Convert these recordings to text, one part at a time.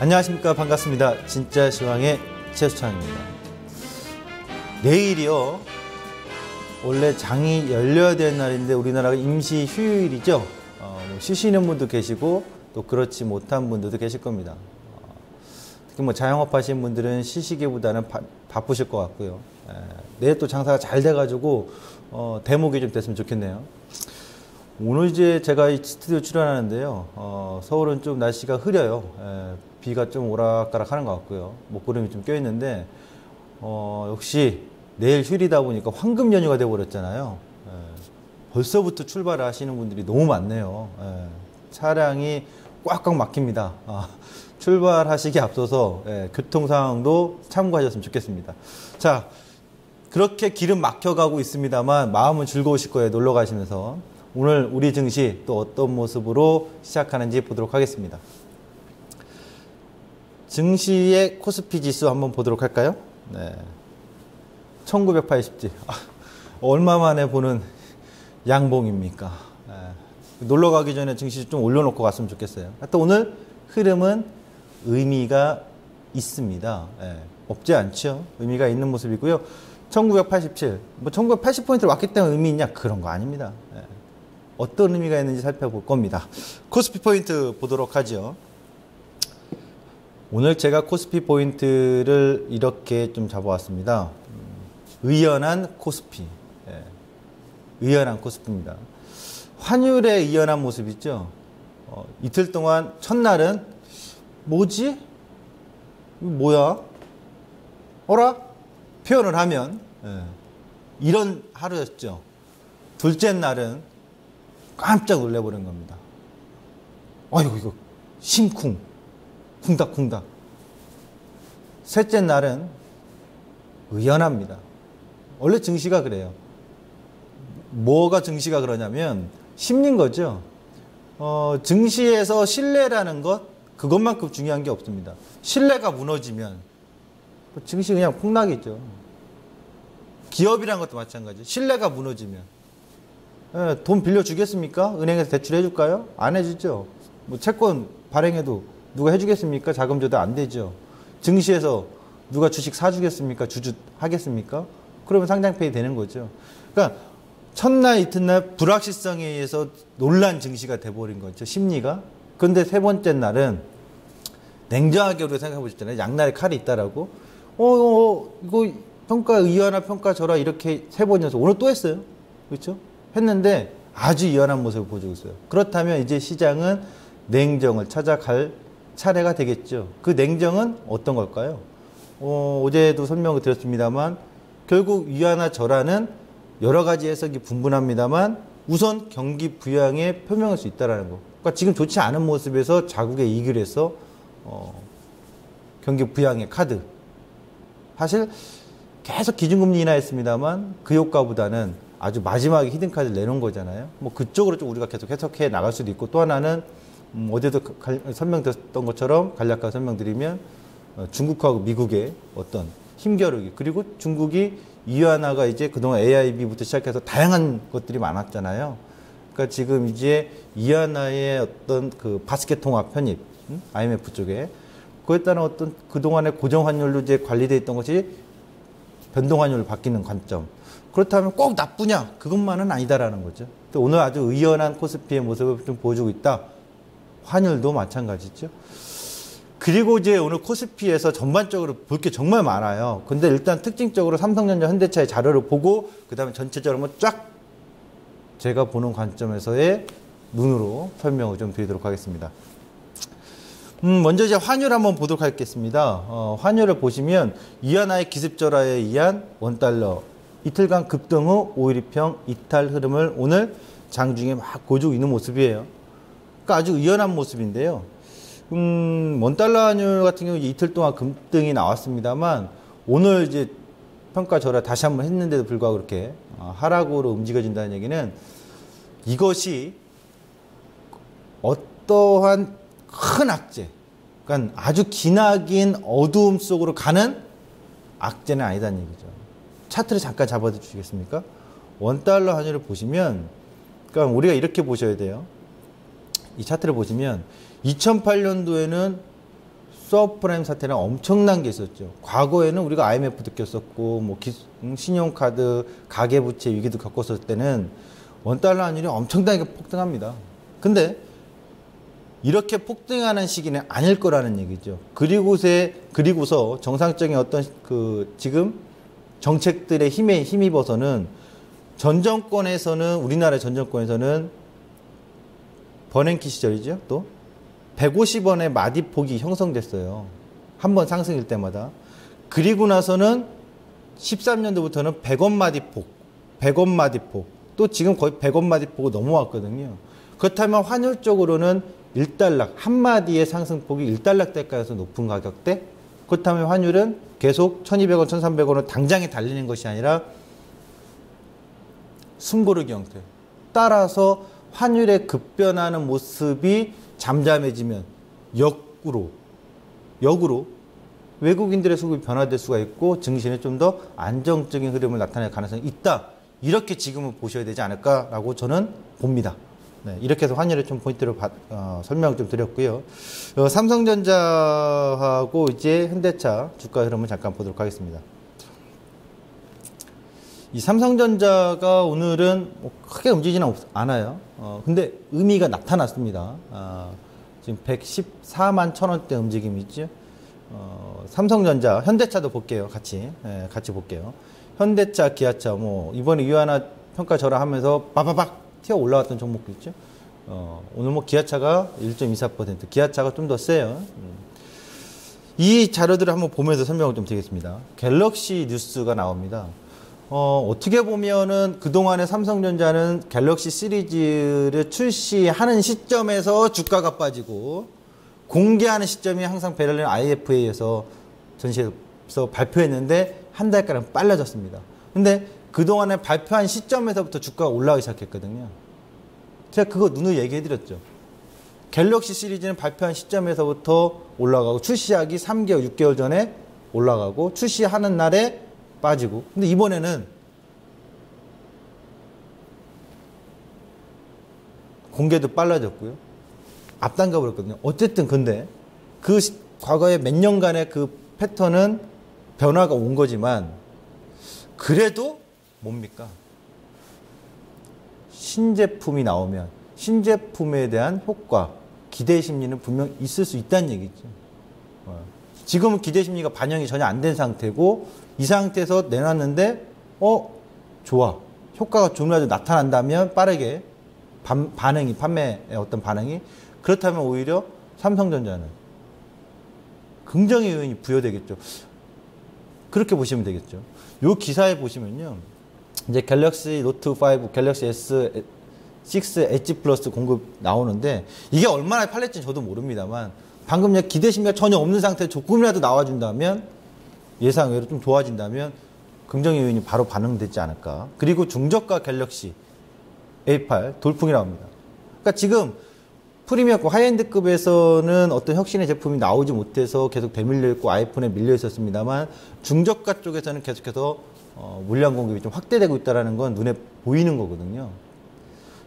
안녕하십니까. 반갑습니다. 진짜 시황의 최수창입니다. 내일이요, 원래 장이 열려야 되는 날인데 우리나라가 임시 휴일이죠. 쉬시는 분도 계시고 또 그렇지 못한 분들도 계실 겁니다. 특히 뭐 자영업 하시는 분들은 쉬시기보다는 바쁘실 것 같고요. 내일 또 장사가 잘 돼가지고 대목이 좀 됐으면 좋겠네요. 오늘 이제 제가 이 스튜디오 출연하는데요. 서울은 좀 날씨가 흐려요. 비가 좀 오락가락 하는 것 같고요. 목구름이 좀 껴있는데, 역시 내일 휴일이다 보니까 황금 연휴가 돼버렸잖아요. 벌써부터 출발을 하시는 분들이 너무 많네요. 차량이 꽉꽉 막힙니다. 출발하시기 앞서서 교통 상황도 참고하셨으면 좋겠습니다. 자, 그렇게 길은 막혀가고 있습니다만 마음은 즐거우실 거예요. 놀러 가시면서. 오늘 우리 증시 또 어떤 모습으로 시작하는지 보도록 하겠습니다. 증시의 코스피 지수 한번 보도록 할까요? 네. 1980지. 얼마 만에 보는 양봉입니까? 놀러 가기 전에 증시 좀 올려놓고 갔으면 좋겠어요. 하여튼 오늘 흐름은 의미가 있습니다. 없지 않죠. 의미가 있는 모습이고요. 1987, 뭐 1980포인트를 왔기 때문에 의미 있냐? 그런 거 아닙니다. 어떤 의미가 있는지 살펴볼 겁니다. 코스피 포인트 보도록 하죠. 오늘 제가 코스피 포인트를 이렇게 좀 잡아왔습니다. 의연한 코스피. 의연한 코스피입니다. 환율의 의연한 모습 있죠. 이틀 동안 첫날은 뭐지? 뭐야? 어라? 표현을 하면 이런 하루였죠. 둘째 날은 깜짝 놀래버린 겁니다. 아이고 이거 심쿵 쿵닥쿵닥. 셋째 날은 의연합니다. 원래 증시가 그래요. 뭐가 증시가 그러냐면 심리인 거죠. 증시에서 신뢰라는 것, 그것만큼 중요한 게 없습니다. 신뢰가 무너지면 증시 그냥 폭락이죠. 기업이란 것도 마찬가지. 신뢰가 무너지면 돈 빌려주겠습니까? 은행에서 대출해 줄까요? 안 해주죠. 뭐 채권 발행해도 누가 해주겠습니까? 자금 조달 안 되죠. 증시에서 누가 주식 사주겠습니까? 주주하겠습니까? 그러면 상장폐이 되는 거죠. 그러니까 첫날 이튿날 불확실성에 의해서 놀란 증시가 돼버린 거죠. 심리가. 그런데 세 번째 날은 냉정하게 우리가 생각해 보셨잖아요. 양날의 칼이 있다라고. 이거 평가 의연하 평가 저라 이렇게 세 번 연속. 오늘 또 했어요. 그렇죠? 했는데 아주 의연한 모습을 보여주고 있어요. 그렇다면 이제 시장은 냉정을 찾아갈 차례가 되겠죠. 그 냉정은 어떤 걸까요? 어제도 설명을 드렸습니다만 결국 위안화 절하는 여러 가지 해석이 분분합니다만 우선 경기 부양에 표명할 수 있다는 거. 그러니까 지금 좋지 않은 모습에서 자국의 이익을 해서 경기 부양의 카드. 사실 계속 기준금리 인하했습니다만 그 효과보다는 아주 마지막에 히든카드를 내놓은 거잖아요. 뭐 그쪽으로 좀 우리가 계속 해석해 나갈 수도 있고, 또 하나는 어제도 설명드렸던 것처럼 간략하게 설명드리면 중국하고 미국의 어떤 힘겨루기, 그리고 중국이 위안화가 이제 그동안 AIB부터 시작해서 다양한 것들이 많았잖아요. 그러니까 지금 이제 위안화의 어떤 그 바스켓 통합 편입, IMF 쪽에 그에 따른 어떤 그동안의 고정 환율로 이제 관리되어 있던 것이 변동 환율로 바뀌는 관점. 그렇다면 꼭 나쁘냐? 그것만은 아니다라는 거죠. 또 오늘 아주 의연한 코스피의 모습을 좀 보여주고 있다. 환율도 마찬가지죠. 그리고 이제 오늘 코스피에서 전반적으로 볼 게 정말 많아요. 근데 일단 특징적으로 삼성전자, 현대차의 자료를 보고 그 다음에 전체적으로 쫙 제가 보는 관점에서의 눈으로 설명을 좀 드리도록 하겠습니다. 먼저 이제 환율 한번 보도록 하겠습니다. 환율을 보시면 위안화의 기습절하에 의한 원달러 이틀간 급등 후 5일2평 이탈 흐름을 오늘 장중에 막 보여주고 있는 모습이에요. 그러니까 아주 의연한 모습인데요. 원달러 환율 같은 경우 이틀 동안 급등이 나왔습니다만 오늘 이제 평가 절하 다시 한번 했는데도 불구하고 그렇게 하락으로 움직여진다는 얘기는 이것이 어떠한 큰 악재, 그러니까 아주 기나긴 어두움 속으로 가는 악재는 아니다는 얘기죠. 차트를 잠깐 잡아 주시겠습니까? 원달러 환율을 보시면, 그러니까 우리가 이렇게 보셔야 돼요. 이 차트를 보시면 2008년도에는 서브프라임 사태는 엄청난 게 있었죠. 과거에는 우리가 IMF도 겪었고, 뭐 신용카드, 가계부채 위기도 겪었을 때는 원달러 환율이 엄청나게 폭등합니다. 근데 이렇게 폭등하는 시기는 아닐 거라는 얘기죠. 그리고서 정상적인 어떤 지금 정책들의 힘에 힘입어서는 우리나라 전 정권에서는 버냉키 시절이죠. 또 150원의 마디폭이 형성됐어요. 한 번 상승일 때마다. 그리고 나서는 13년도부터는 100원 마디폭. 또 지금 거의 100원 마디폭을 넘어왔거든요. 그렇다면 환율적으로는 1달러, 한마디의 상승폭이 1달러대가에서 높은 가격대? 그렇다면 환율은 계속 1200원, 1300원을 당장에 달리는 것이 아니라 숨고르기 형태. 따라서 환율의 급변하는 모습이 잠잠해지면 역으로 외국인들의 수급이 변화될 수가 있고 증시는 좀 더 안정적인 흐름을 나타낼 가능성이 있다. 이렇게 지금은 보셔야 되지 않을까라고 저는 봅니다. 네, 이렇게 해서 환율의 좀 포인트를 설명을 좀 드렸고요. 삼성전자하고 이제 현대차 주가 흐름을 잠깐 보도록 하겠습니다. 이 삼성전자가 오늘은 크게 움직이지는 않아요. 근데 의미가 나타났습니다. 지금 114만 1,000원대 움직임이 있죠. 삼성전자, 현대차도 볼게요. 같이 볼게요. 현대차, 기아차, 이번에 유한화 평가 절하하면서 빠바박 튀어 올라왔던 종목도 있죠. 오늘 기아차가 1.24%, 기아차가 좀 더 세요. 이 자료들을 한번 보면서 설명을 좀 드리겠습니다. 갤럭시 뉴스가 나옵니다. 어떻게 보면은 그동안에 삼성전자는 갤럭시 시리즈를 출시하는 시점에서 주가가 빠지고 공개하는 시점이 항상 베를린 IFA에서 전시에서 발표했는데 한 달가량 빨라졌습니다. 근데 그동안에 발표한 시점에서부터 주가가 올라가기 시작했거든요. 제가 그거 누누이 얘기해드렸죠. 갤럭시 시리즈는 발표한 시점에서부터 올라가고 출시하기 3개월, 6개월 전에 올라가고 출시하는 날에 빠지고. 근데 이번에는 공개도 빨라졌고요. 앞당겨 버렸거든요. 어쨌든 근데 그 과거에 몇 년간의 그 패턴은 변화가 온 거지만 그래도 뭡니까? 신제품이 나오면 신제품에 대한 효과, 기대 심리는 분명 있을 수 있다는 얘기죠. 지금은 기대 심리가 반영이 전혀 안 된 상태고 이 상태에서 내놨는데 좋아. 효과가 조금이라도 나타난다면 빠르게 판매의 어떤 반응이 그렇다면 오히려 삼성전자는 긍정의 요인이 부여되겠죠. 그렇게 보시면 되겠죠. 요 기사에 보시면요. 이제 갤럭시 노트 5, 갤럭시 S6 엣지 플러스 공급 나오는데 이게 얼마나 팔릴지 저도 모릅니다만 방금 기대 심리가 전혀 없는 상태에 조금이라도 나와준다면 예상 외로 좀 좋아진다면 긍정의 요인이 바로 반응되지 않을까. 그리고 중저가 갤럭시 A8 돌풍이 나옵니다. 그러니까 지금 프리미엄급 하이엔드급에서는 어떤 혁신의 제품이 나오지 못해서 계속 되밀려 있고 아이폰에 밀려 있었습니다만 중저가 쪽에서는 계속해서 물량 공급이 좀 확대되고 있다는 건 눈에 보이는 거거든요.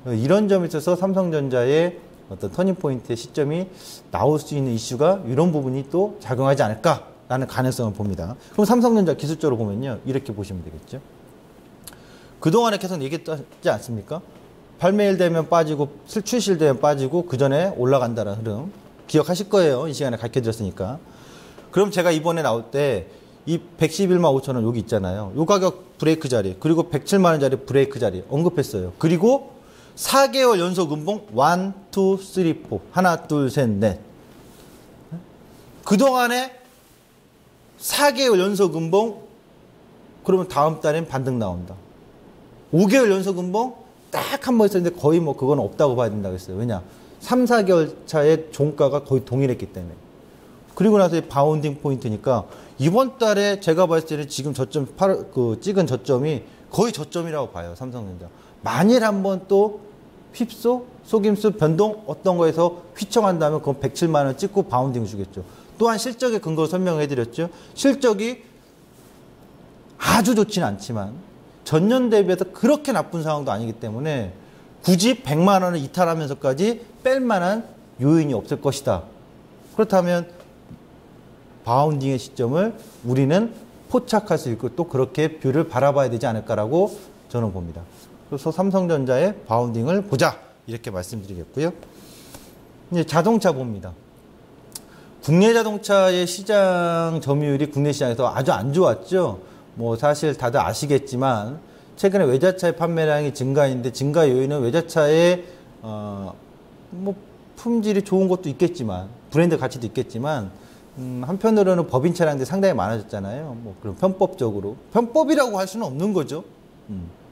이런 점에 있어서 삼성전자의 어떤 터닝포인트의 시점이 나올 수 있는 이슈가 이런 부분이 또 작용하지 않을까라는 가능성을 봅니다. 그럼 삼성전자 기술적으로 보면요. 이렇게 보시면 되겠죠. 그동안에 계속 얘기했지 않습니까? 발매일 되면 빠지고 출시일 되면 빠지고 그 전에 올라간다는 흐름 기억하실 거예요. 이 시간에 가르쳐드렸으니까. 그럼 제가 이번에 나올 때 이 111만 5천 원 여기 있잖아요. 요 가격 브레이크 자리 그리고 107만 원짜리 브레이크 자리 언급했어요. 그리고 4개월 연속 음봉 1, 2, 3, 4 하나 둘 셋 넷 그동안에 4개월 연속 음봉 그러면 다음 달엔 반등 나온다. 5개월 연속 음봉 딱 한 번 있었는데 거의 그건 없다고 봐야 된다고 했어요. 왜냐? 3, 4개월 차의 종가가 거의 동일했기 때문에. 그리고 나서 바운딩 포인트니까 이번 달에 제가 봤을 때는 지금 찍은 저점이 거의 저점이라고 봐요. 삼성전자. 만일 한번 또 휩소, 속임수, 변동 어떤 거에서 휘청한다면 그건 107만 원 찍고 바운딩 주겠죠. 또한 실적의 근거를 설명해 드렸죠. 실적이 아주 좋지는 않지만 전년 대비해서 그렇게 나쁜 상황도 아니기 때문에 굳이 100만 원을 이탈하면서까지 뺄 만한 요인이 없을 것이다. 그렇다면 바운딩의 시점을 우리는 포착할 수 있고 또 그렇게 뷰를 바라봐야 되지 않을까라고 저는 봅니다. 그래서 삼성전자의 바운딩을 보자 이렇게 말씀드리겠고요. 이제 자동차 봅니다. 국내 자동차의 시장 점유율이 국내 시장에서 아주 안 좋았죠. 뭐 사실 다들 아시겠지만 최근에 외제차의 판매량이 증가했는데 증가 요인은 외제차의 뭐 품질이 좋은 것도 있겠지만 브랜드 가치도 있겠지만 한편으로는 법인 차량들이 상당히 많아졌잖아요. 뭐 그럼 편법적으로 편법이라고 할 수는 없는 거죠.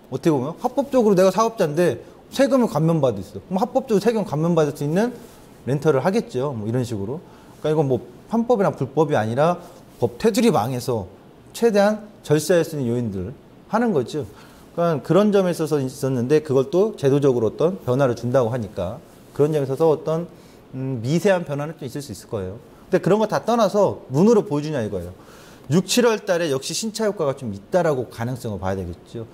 어떻게 보면 합법적으로 내가 사업자인데 세금을 감면받을 수 있어. 그럼 합법적으로 세금 감면받을 수 있는 렌터를 하겠죠. 뭐 이런 식으로. 그러니까 이건 뭐 편법이나 불법이 아니라 법 테두리 망해서 최대한 절세할 수 있는 요인들 하는 거죠. 그러니까 그런 점에 있어서 있었는데 그걸 또 제도적으로 어떤 변화를 준다고 하니까 그런 점에 있어서 어떤 미세한 변화는 좀 있을 수 있을 거예요. 근데 그런 거 다 떠나서 눈으로 보여주냐 이거예요. 6, 7월 달에 역시 신차 효과가 좀 있다라고 가능성을 봐야 되겠죠.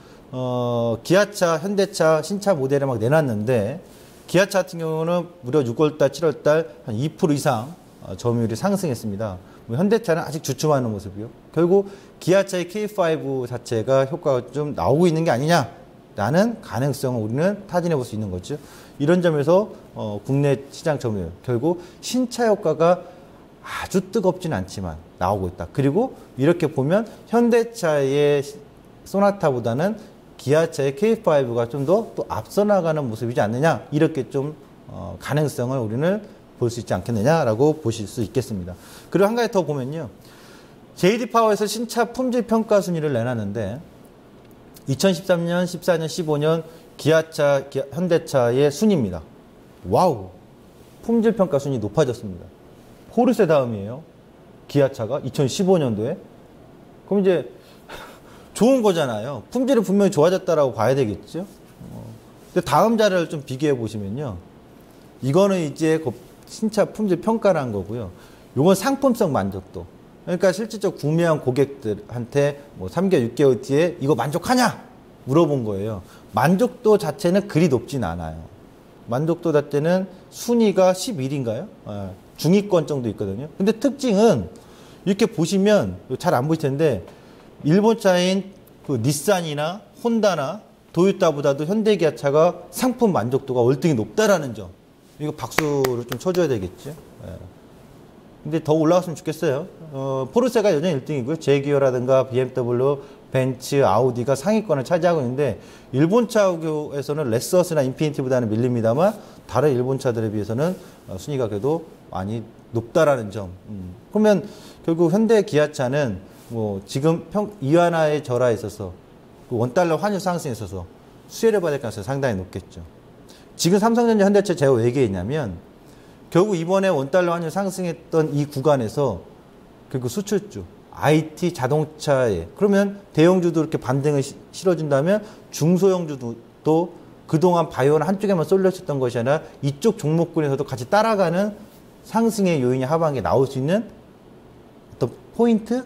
기아차, 현대차, 신차 모델을 막 내놨는데 기아차 같은 경우는 무려 6월 달, 7월 달 한 2% 이상 점유율이 상승했습니다. 뭐 현대차는 아직 주춤하는 모습이요. 결국 기아차의 K5 자체가 효과가 좀 나오고 있는 게 아니냐라는 가능성을 우리는 타진해 볼 수 있는 거죠. 이런 점에서 국내 시장 점유율 결국 신차 효과가 아주 뜨겁진 않지만 나오고 있다. 그리고 이렇게 보면 현대차의 소나타보다는 기아차의 K5가 좀 더 또 앞서 나가는 모습이지 않느냐 이렇게 좀 가능성을 우리는 볼 수 있지 않겠느냐라고 보실 수 있겠습니다. 그리고 한 가지 더 보면요. JD파워에서 신차 품질 평가 순위를 내놨는데 2013년, 14년, 15년 기아차, 현대차의 순위입니다. 와우! 품질 평가 순위 높아졌습니다. 포르쉐 다음이에요. 기아차가 2015년도에. 그럼 이제 좋은 거잖아요. 품질은 분명히 좋아졌다라고 봐야 되겠죠. 근데 다음 자료를 좀 비교해 보시면요. 이거는 이제 신차 품질 평가라는 거고요. 이건 상품성 만족도. 그러니까 실질적 구매한 고객들한테 뭐 3개월, 6개월 뒤에 이거 만족하냐? 물어본 거예요. 만족도 자체는 그리 높진 않아요. 만족도 자체는 순위가 11인가요? 중위권 정도 있거든요. 근데 특징은 이렇게 보시면 잘 안 보일 텐데 일본 차인 그 닛산이나 혼다나 도요타보다도 현대기아차가 상품 만족도가 월등히 높다라는 점. 이거 박수를 좀 쳐줘야 되겠죠. 근데 더 올라갔으면 좋겠어요. 포르쉐가 여전히 1등이고요. 제기어라든가 BMW, 벤츠, 아우디가 상위권을 차지하고 있는데 일본 차에서는 렉서스나 인피니티보다는 밀립니다만 다른 일본 차들에 비해서는 순위가 그래도 많이 높다라는 점. 그러면 결국 현대 기아차는 뭐 지금 이완화의 절하에 있어서 그 원달러 환율 상승에 있어서 수혜를 받을 가능성이 상당히 높겠죠. 지금 삼성전자 현대차 제가 왜 얘기했냐면 결국 이번에 원달러 환율 상승했던 이 구간에서 결국 수출주, IT 자동차에 그러면 대형주도 이렇게 반등을 실어준다면 중소형주도 또 그동안 바이오는 한쪽에만 쏠렸었던 것이 아니라 이쪽 종목군에서도 같이 따라가는 상승의 요인이 하반기에 나올 수 있는 어떤 포인트?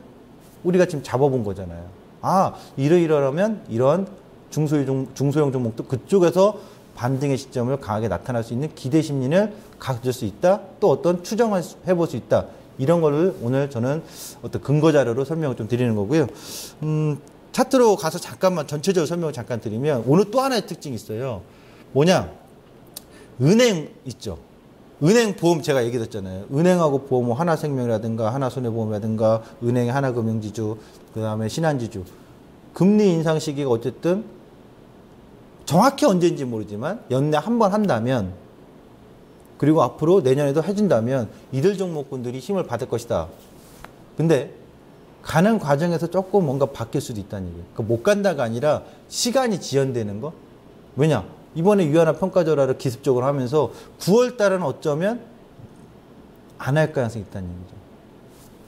우리가 지금 잡아본 거잖아요. 아, 이러이러하면 이런 중소형 종목도 그쪽에서 반등의 시점을 강하게 나타날 수 있는 기대 심리를 가질 수 있다. 또 어떤 추정을 해볼 수 있다. 이런 거를 오늘 저는 어떤 근거 자료로 설명을 좀 드리는 거고요. 차트로 가서 잠깐만 전체적으로 설명을 잠깐 드리면 오늘 또 하나의 특징이 있어요. 뭐냐? 은행 있죠. 은행 보험 제가 얘기했잖아요. 은행하고 보험 하나생명이라든가 하나손해보험이라든가 은행의 하나금융지주 그다음에 신한지주 금리 인상 시기가 어쨌든 정확히 언제인지 모르지만 연내 한 번 한다면 그리고 앞으로 내년에도 해준다면 이들 종목군들이 힘을 받을 것이다. 근데 가는 과정에서 조금 뭔가 바뀔 수도 있다는 얘기예요. 그러니까 못 간다가 아니라 시간이 지연되는 거. 왜냐? 이번에 유한화 평가절하를 기습적으로 하면서 9월 달은 어쩌면 안 할 가능성이 있다는 얘기죠.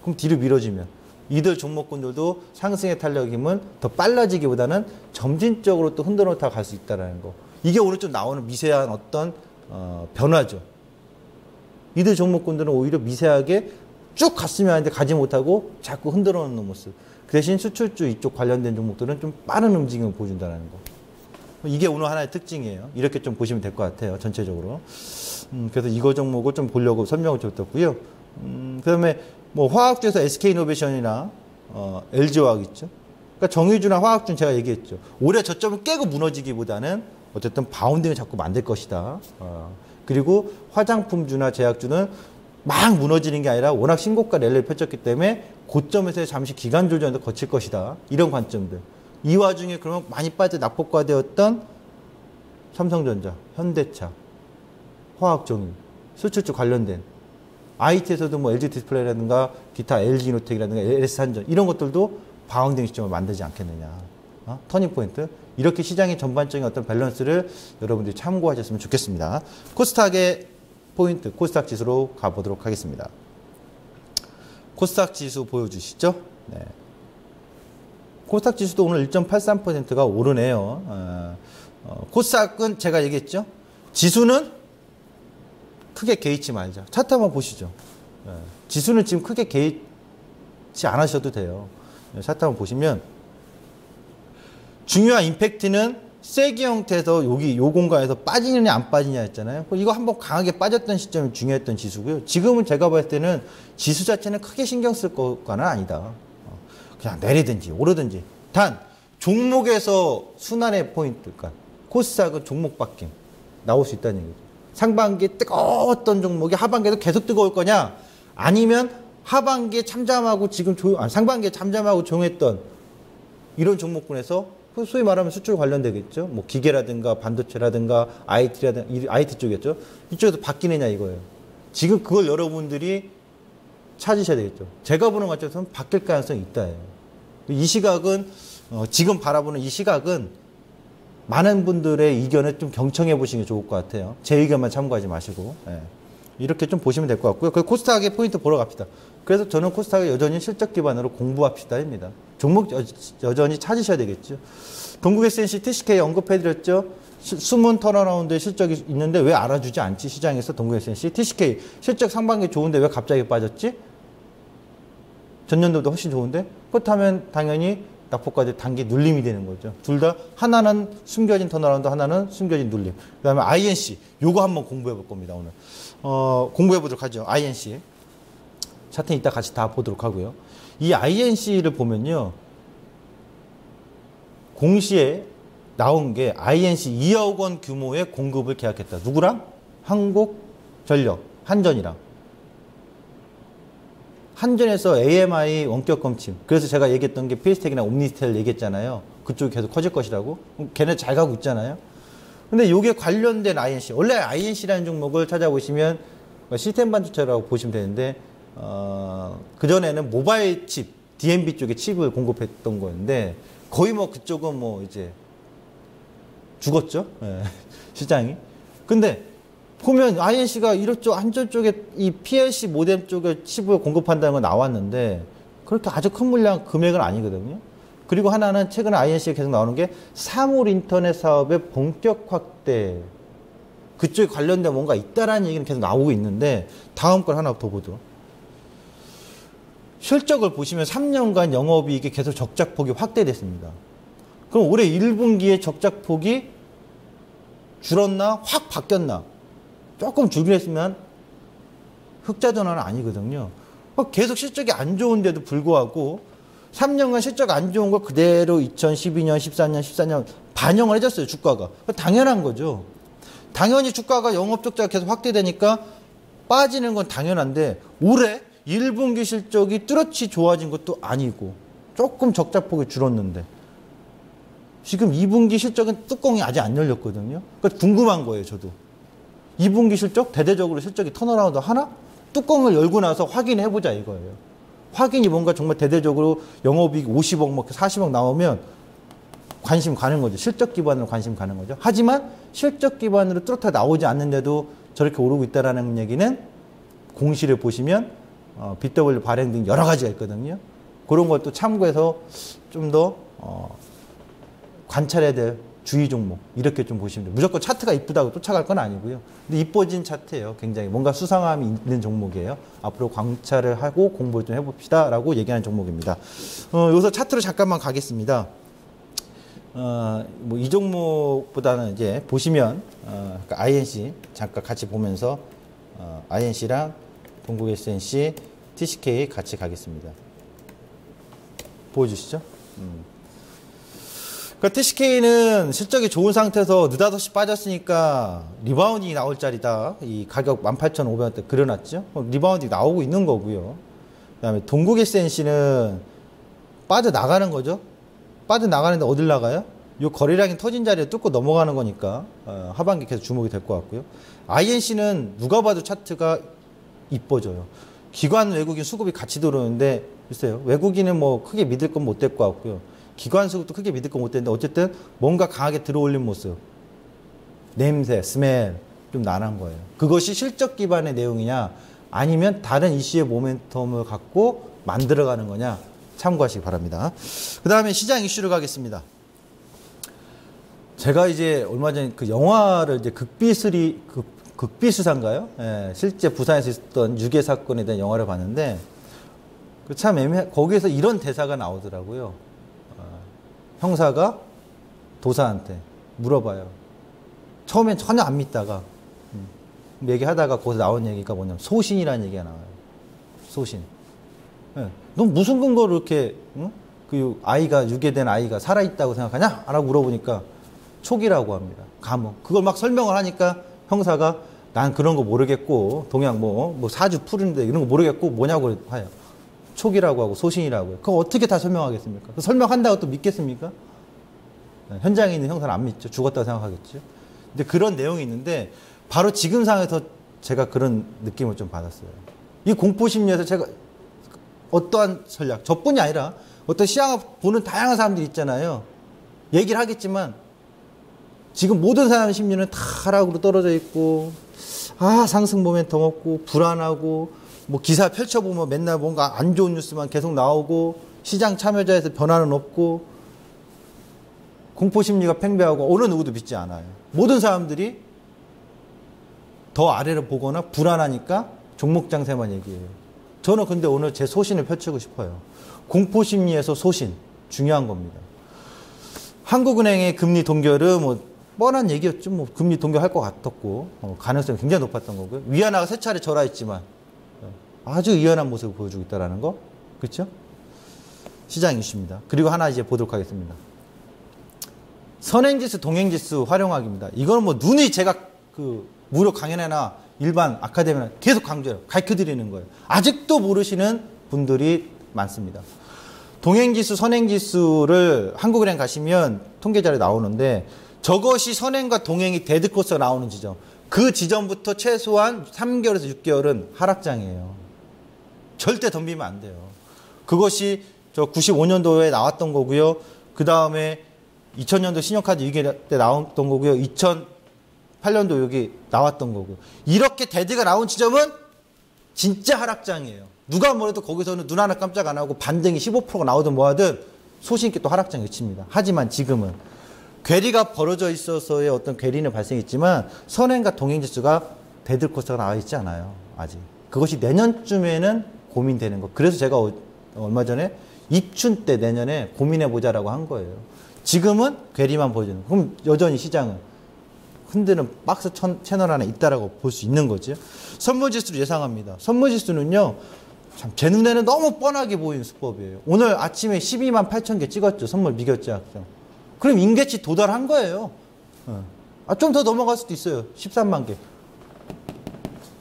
그럼 뒤로 미뤄지면 이들 종목군들도 상승의 탄력 힘은 더 빨라지기보다는 점진적으로 또 흔들어타 갈 수 있다는 거. 이게 오늘 좀 나오는 미세한 어떤 변화죠. 이들 종목군들은 오히려 미세하게 쭉 갔으면 하는데 가지 못하고 자꾸 흔들어 놓는 모습. 그 대신 수출주 이쪽 관련된 종목들은 좀 빠른 움직임을 보여준다는 거. 이게 오늘 하나의 특징이에요. 이렇게 좀 보시면 될 것 같아요. 전체적으로. 그래서 이거 종목을 좀 보려고 설명을 드렸고요. 그다음에 뭐 화학주에서 SK이노베이션이나 LG화학 있죠. 그러니까 정유주나 화학주는 제가 얘기했죠. 올해 저점을 깨고 무너지기보다는 어쨌든 바운딩을 자꾸 만들 것이다. 그리고 화장품주나 제약주는 막 무너지는 게 아니라 워낙 신고가 랠리를 펼쳤기 때문에 고점에서 잠시 기간 조정도 거칠 것이다. 이런 관점들. 이 와중에 그러면 많이 빠져 낙폭과되었던 삼성전자, 현대차, 화학정유, 수출주 관련된 IT에서도 뭐 LG 디스플레이라든가 기타 LG 이노텍이라든가 LS한전 이런 것들도 바운딩 시점을 만들지 않겠느냐. 터닝 포인트. 이렇게 시장의 전반적인 어떤 밸런스를 여러분들이 참고하셨으면 좋겠습니다. 코스닥의 포인트, 코스닥 지수로 가보도록 하겠습니다. 코스닥 지수 보여주시죠. 네. 코스닥 지수도 오늘 1.83%가 오르네요. 코스닥은 제가 얘기했죠. 지수는 크게 개의치 말자. 차트 한번 보시죠. 지수는 지금 크게 개의치 않으셔도 돼요. 차트 한번 보시면 중요한 임팩트는 세기 형태에서 여기 요 공간에서 빠지느냐 안 빠지냐 했잖아요. 이거 한번 강하게 빠졌던 시점이 중요했던 지수고요. 지금은 제가 봤을 때는 지수 자체는 크게 신경 쓸 거는 아니다. 그냥 내리든지 오르든지. 단 종목에서 순환의 포인트, 그러니까 코스닥은 종목 바뀜 나올 수 있다는 얘기죠. 상반기에 뜨거웠던 종목이 하반기에도 계속 뜨거울 거냐? 아니면 하반기에 참잠하고 지금 상반기에 잠잠하고 조용했던 이런 종목군에서 소위 말하면 수출 관련되겠죠. 뭐 기계라든가 반도체라든가 IT라든가 IT 쪽이겠죠. 이쪽에서 바뀌느냐 이거예요. 지금 그걸 여러분들이 찾으셔야 되겠죠. 제가 보는 관점에서는 바뀔 가능성이 있다예요. 이 시각은 지금 바라보는 이 시각은 많은 분들의 의견을 좀 경청해 보시는 게 좋을 것 같아요. 제 의견만 참고하지 마시고. 예. 이렇게 좀 보시면 될 것 같고요. 그 코스닥의 포인트 보러 갑시다. 그래서 저는 코스닥을 여전히 실적 기반으로 공부합시다입니다. 종목 여전히 찾으셔야 되겠죠. 동국 S&C, TCK 언급해드렸죠. 숨은 턴어라운드의 실적이 있는데 왜 알아주지 않지? 시장에서 동국 S&C, TCK 실적 상반기 좋은데 왜 갑자기 빠졌지? 전년도보다 훨씬 좋은데? 그렇다면 당연히 낙폭과대 단기 눌림이 되는 거죠. 둘 다 하나는 숨겨진 턴어라운드, 하나는 숨겨진 눌림. 그 다음에 INC 요거 한번 공부해 볼 겁니다. 오늘 공부해 보도록 하죠. INC 차트는 이따 같이 다 보도록 하고요. 이 INC를 보면요, 공시에 나온 게 INC 2억 원 규모의 공급을 계약했다. 누구랑? 한국전력, 한전이랑. 한전에서 AMI 원격 검침. 그래서 제가 얘기했던 게 피스텍이나 옴니스텔 얘기했잖아요. 그쪽이 계속 커질 것이라고. 걔네 잘 가고 있잖아요. 근데 요게 관련된 INC. 원래 INC라는 종목을 찾아보시면 시스템 반도체라고 보시면 되는데, 그전에는 모바일 칩, DNB 쪽에 칩을 공급했던 거였는데, 거의 뭐 그쪽은 뭐 이제 죽었죠. 예, 시장이. 근데 보면 INC가 이쪽 한전 쪽에 이 PLC 모뎀 쪽에 칩을 공급한다는 거 나왔는데 그렇게 아주 큰 물량 금액은 아니거든요. 그리고 하나는 최근에 INC가 계속 나오는 게 사물 인터넷 사업의 본격 확대, 그쪽에 관련된 뭔가 있다라는 얘기는 계속 나오고 있는데, 다음 걸 하나 더 보죠. 실적을 보시면 3년간 영업이익이 계속 적자폭이 확대됐습니다. 그럼 올해 1분기에 적자폭이 줄었나? 확 바뀌었나? 조금 줄긴 했으면 흑자 전환은 아니거든요. 계속 실적이 안 좋은데도 불구하고 3년간 실적 안 좋은 거 그대로 2012년, 13년, 14년 반영을 해줬어요, 주가가. 당연한 거죠. 당연히 주가가 영업 적자가 계속 확대되니까 빠지는 건 당연한데, 올해 1분기 실적이 뚜렷이 좋아진 것도 아니고 조금 적자폭이 줄었는데 지금 2분기 실적은 뚜껑이 아직 안 열렸거든요. 그러니까 궁금한 거예요, 저도. 2분기 실적? 대대적으로 실적이 턴어라운드 하나? 뚜껑을 열고 나서 확인해보자 이거예요. 확인이 뭔가 정말 대대적으로 영업이익 50억, 뭐 40억 나오면 관심 가는 거죠. 실적 기반으로 관심 가는 거죠. 하지만 실적 기반으로 뚜렷하게 나오지 않는데도 저렇게 오르고 있다는 얘기는 공시를 보시면 BW 발행 등 여러 가지가 있거든요. 그런 것도 참고해서 좀 더 관찰해야 될 주의 종목, 이렇게 좀 보시면 돼요. 무조건 차트가 이쁘다고 쫓아갈 건 아니고요. 근데 이뻐진 차트예요. 굉장히 뭔가 수상함이 있는 종목이에요. 앞으로 관찰을 하고 공부를 좀 해봅시다 라고 얘기하는 종목입니다. 여기서 차트로 잠깐만 가겠습니다. 뭐 이 종목보다는 이제 보시면 INC 잠깐 같이 보면서 INC랑 동국 SNC, TCK 같이 가겠습니다. 보여주시죠. 그러니까 TCK는 실적이 좋은 상태에서 느닷없이 빠졌으니까 리바운딩이 나올 자리다. 이 가격 18,500원대 그려놨죠. 리바운딩이 나오고 있는 거고요. 그 다음에 동국 SNC는 빠져나가는 거죠. 빠져나가는데 어딜 나가요? 요 거래량이 터진 자리에 뚫고 넘어가는 거니까 하반기 계속 주목이 될 것 같고요. INC는 누가 봐도 차트가 이뻐져요. 기관 외국인 수급이 같이 들어오는데 글쎄요. 외국인은 뭐 크게 믿을 건 못 될 것 같고요. 기관 수급도 크게 믿을 건 못 되는데 어쨌든 뭔가 강하게 들어올린 모습. 냄새, 스멜 좀 나는 거예요. 그것이 실적 기반의 내용이냐 아니면 다른 이슈의 모멘텀을 갖고 만들어가는 거냐 참고하시기 바랍니다. 그 다음에 시장 이슈를 가겠습니다. 제가 이제 얼마 전에 그 영화를 이제 극비수사인가요? 예, 실제 부산에서 있었던 유괴 사건에 대한 영화를 봤는데 참 거기에서 이런 대사가 나오더라고요. 형사가 도사한테 물어봐요. 처음엔 전혀 안 믿다가 얘기하다가 거기서 나온 얘기가 뭐냐면 소신이라는 얘기가 나와요. 소신. 예, 넌 무슨 근거로 이렇게 그 아이가 유괴된 아이가 살아있다고 생각하냐? 라고 물어보니까 촉이라고 합니다. 감옥. 그걸 막 설명을 하니까 형사가 난 그런 거 모르겠고 동양 뭐 사주 푸른데 이런 거 모르겠고 뭐냐고 해요. 촉이라고 하고 소신이라고 해요. 그거 어떻게 다 설명하겠습니까? 설명한다고 또 믿겠습니까? 현장에 있는 형사는 안 믿죠. 죽었다고 생각하겠죠. 근데 그런 내용이 있는데 바로 지금 상황에서 제가 그런 느낌을 좀 받았어요. 이 공포심리에서 제가 어떠한 전략, 저뿐이 아니라 어떤 시장을 보는 다양한 사람들이 있잖아요. 얘기를 하겠지만 지금 모든 사람의 심리는 다 하락으로 떨어져 있고 상승 모멘텀 없고 불안하고 뭐 기사 펼쳐보면 맨날 뭔가 안 좋은 뉴스만 계속 나오고 시장 참여자에서 변화는 없고 공포심리가 팽배하고 어느 누구도 믿지 않아요. 모든 사람들이 더 아래를 보거나 불안하니까 종목 장세만 얘기해요. 저는 근데 오늘 제 소신을 펼치고 싶어요. 공포심리에서 소신 중요한 겁니다. 한국은행의 금리 동결은 뭐 뻔한 얘기였죠. 뭐 금리 동결할 것 같았고 가능성이 굉장히 높았던 거고요. 위안화가 세 차례 절하했지만 아주 의연한 모습을 보여주고 있다는 거, 그렇죠? 시장 이슈입니다. 그리고 하나 이제 보도록 하겠습니다. 선행지수, 동행지수 활용하기입니다. 이거는 뭐 눈이 제가 그 무료 강연회나 일반 아카데미나 계속 강조해요. 가르쳐드리는 거예요. 아직도 모르시는 분들이 많습니다. 동행지수, 선행지수를 한국은행 가시면 통계자료에 나오는데 저것이 선행과 동행이 데드코스가 나오는 지점. 그 지점부터 최소한 3개월에서 6개월은 하락장이에요. 절대 덤비면 안 돼요. 그것이 저 95년도에 나왔던 거고요. 그 다음에 2000년도 신용카드 위기 때 나왔던 거고요. 2008년도 여기 나왔던 거고요. 이렇게 데드가 나온 지점은 진짜 하락장이에요. 누가 뭐래도 거기서는 눈 하나 깜짝 안 하고 반등이 15%가 나오든 뭐하든 소신 있게 또 하락장 외칩니다. 하지만 지금은 괴리가 벌어져 있어서의 어떤 괴리는 발생했지만 선행과 동행지수가 데드코스가 나와 있지 않아요. 아직. 그것이 내년쯤에는 고민되는 거. 그래서 제가 얼마 전에 입춘 때 내년에 고민해보자라고 한 거예요. 지금은 괴리만 보여주는 거. 그럼 여전히 시장은 흔드는 박스 채널 안에 있다라고 볼 수 있는 거죠. 선물지수를 예상합니다. 선물지수는요, 참 제 눈에는 너무 뻔하게 보이는 수법이에요. 오늘 아침에 12만 8천 개 찍었죠. 선물 미결제약성. 그럼 임계치 도달한 거예요. 좀 더 넘어갈 수도 있어요. 13만 개.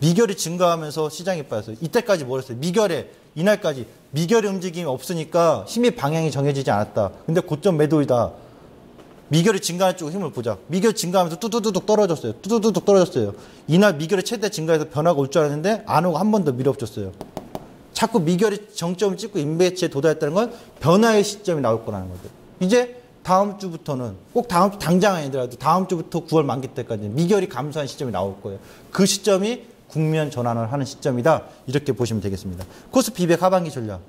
미결이 증가하면서 시장이 빠졌어요. 이때까지 뭘 했어요? 미결에 이날까지 미결의 움직임이 없으니까 힘의 방향이 정해지지 않았다. 근데 고점 매도이다. 미결이 증가하는 쪽으로 힘을 보자. 미결 증가하면서 뚜두두둑 떨어졌어요. 뚜두두둑 떨어졌어요. 이날 미결이 최대 증가해서 변화가 올 줄 알았는데 안 오고 한 번 더 밀어붙였어요. 자꾸 미결이 정점을 찍고 임계치에 도달했다는 건 변화의 시점이 나올 거라는 거죠. 이제 다음 주부터는 꼭 다음 주 당장 아니더라도 다음 주부터 9월 만기 때까지 미결이 감소한 시점이 나올 거예요. 그 시점이 국면 전환을 하는 시점이다. 이렇게 보시면 되겠습니다. 코스피 200 하반기 전략.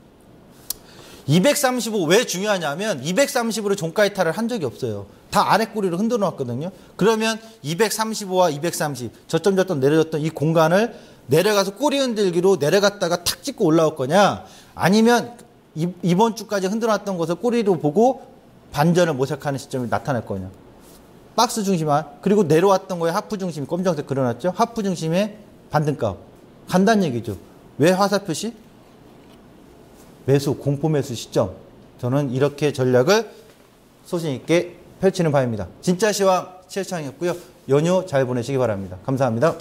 235 왜 중요하냐면 235로 종가 이탈을 한 적이 없어요. 다 아래 꼬리로 흔들어 놨거든요. 그러면 235와 230 저점 내려졌던 이 공간을 내려가서 꼬리 흔들기로 내려갔다가 탁 찍고 올라올 거냐, 아니면 이번 주까지 흔들어 놨던 것을 꼬리로 보고 반전을 모색하는 시점이 나타날 거냐. 박스 중심화, 그리고 내려왔던 거에 하프 중심 검정색 그려놨죠. 하프 중심의 반등값 간다는 얘기죠. 왜 화살 표시? 매수, 공포 매수 시점. 저는 이렇게 전략을 소신 있게 펼치는 바입니다. 진짜 시황 최창이었고요. 연휴 잘 보내시기 바랍니다. 감사합니다.